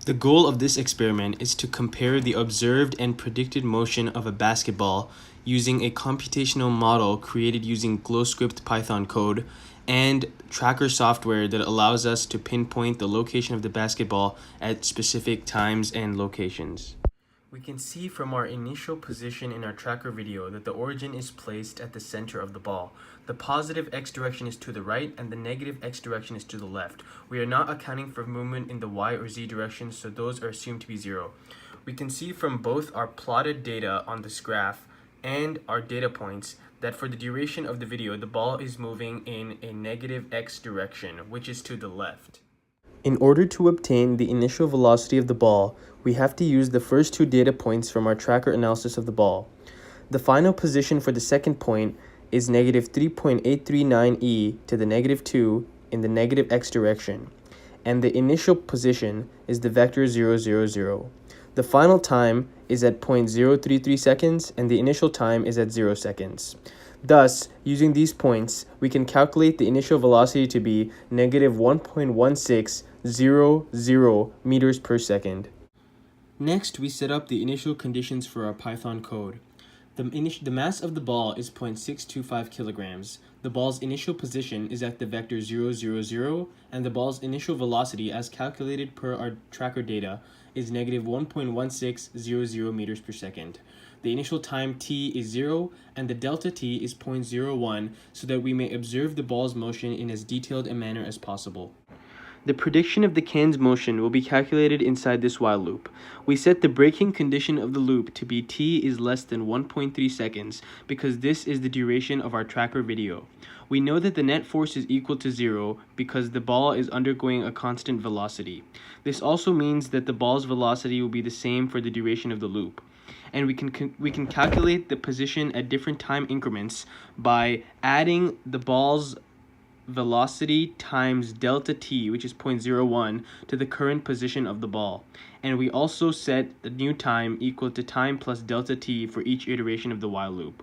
The goal of this experiment is to compare the observed and predicted motion of a basketball using a computational model created using GlowScript Python code and tracker software that allows us to pinpoint the location of the basketball at specific times and locations. We can see from our initial position in our tracker video that the origin is placed at the center of the ball. The positive x direction is to the right and the negative x direction is to the left. We are not accounting for movement in the y or z direction, so those are assumed to be 0. We can see from both our plotted data on this graph and our data points that for the duration of the video, the ball is moving in a negative x direction, which is to the left. In order to obtain the initial velocity of the ball, we have to use the first two data points from our tracker analysis of the ball. The final position for the second point is negative 3.839 e to the negative 2 in the negative x direction, and the initial position is the vector 0, 0, 0. The final time is at 0.033 seconds, and the initial time is at 0 seconds. Thus, using these points, we can calculate the initial velocity to be negative 1.1600 meters per second. Next, we set up the initial conditions for our Python code. The mass of the ball is 0.625 kilograms. The ball's initial position is at the vector 0, 0, 0, and the ball's initial velocity, as calculated per our tracker data, is negative 1.1600 meters per second. The initial time t is 0, and the delta t is 0.01, so that we may observe the ball's motion in as detailed a manner as possible. The prediction of the can's motion will be calculated inside this while loop. We set the breaking condition of the loop to be t is less than 1.3 seconds because this is the duration of our tracker video. We know that the net force is equal to 0 because the ball is undergoing a constant velocity. This also means that the ball's velocity will be the same for the duration of the loop. And we can calculate the position at different time increments by adding the ball's velocity times delta t, which is 0.01, to the current position of the ball. And we also set the new time equal to time plus delta t for each iteration of the while loop.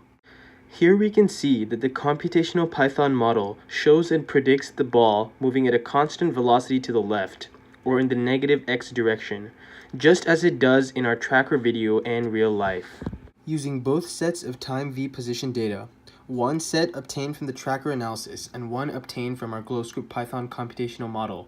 Here we can see that the computational Python model shows and predicts the ball moving at a constant velocity to the left, or in the negative x direction, just as it does in our tracker video and real life. Using both sets of time v position data, one set obtained from the tracker analysis and one obtained from our GlowScript Python computational model,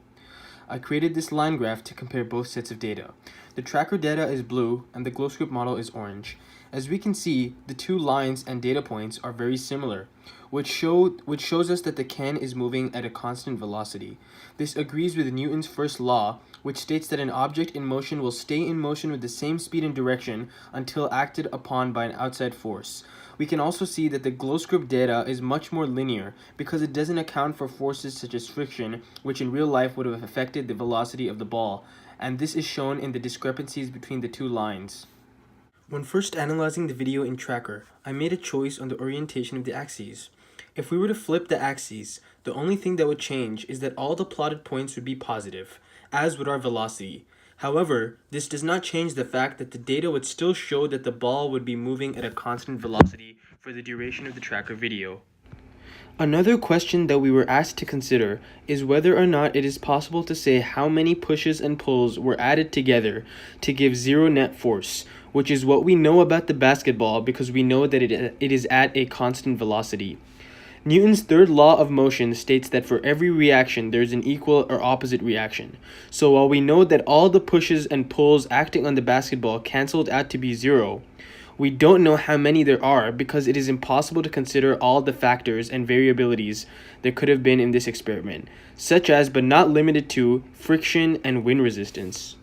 I created this line graph to compare both sets of data. The tracker data is blue and the GlowScript model is orange. As we can see, the two lines and data points are very similar, which shows us that the can is moving at a constant velocity. This agrees with Newton's first law, which states that an object in motion will stay in motion with the same speed and direction until acted upon by an outside force. We can also see that the GlowScript data is much more linear because it doesn't account for forces such as friction, which in real life would have affected the velocity of the ball, and this is shown in the discrepancies between the two lines. When first analyzing the video in Tracker, I made a choice on the orientation of the axes. If we were to flip the axes, the only thing that would change is that all the plotted points would be positive, as would our velocity. However, this does not change the fact that the data would still show that the ball would be moving at a constant velocity for the duration of the tracker video. Another question that we were asked to consider is whether or not it is possible to say how many pushes and pulls were added together to give zero net force, which is what we know about the basketball because we know that it is at a constant velocity. Newton's third law of motion states that for every reaction there is an equal or opposite reaction. So while we know that all the pushes and pulls acting on the basketball canceled out to be 0, we don't know how many there are because it is impossible to consider all the factors and variabilities there could have been in this experiment, such as but not limited to friction and wind resistance.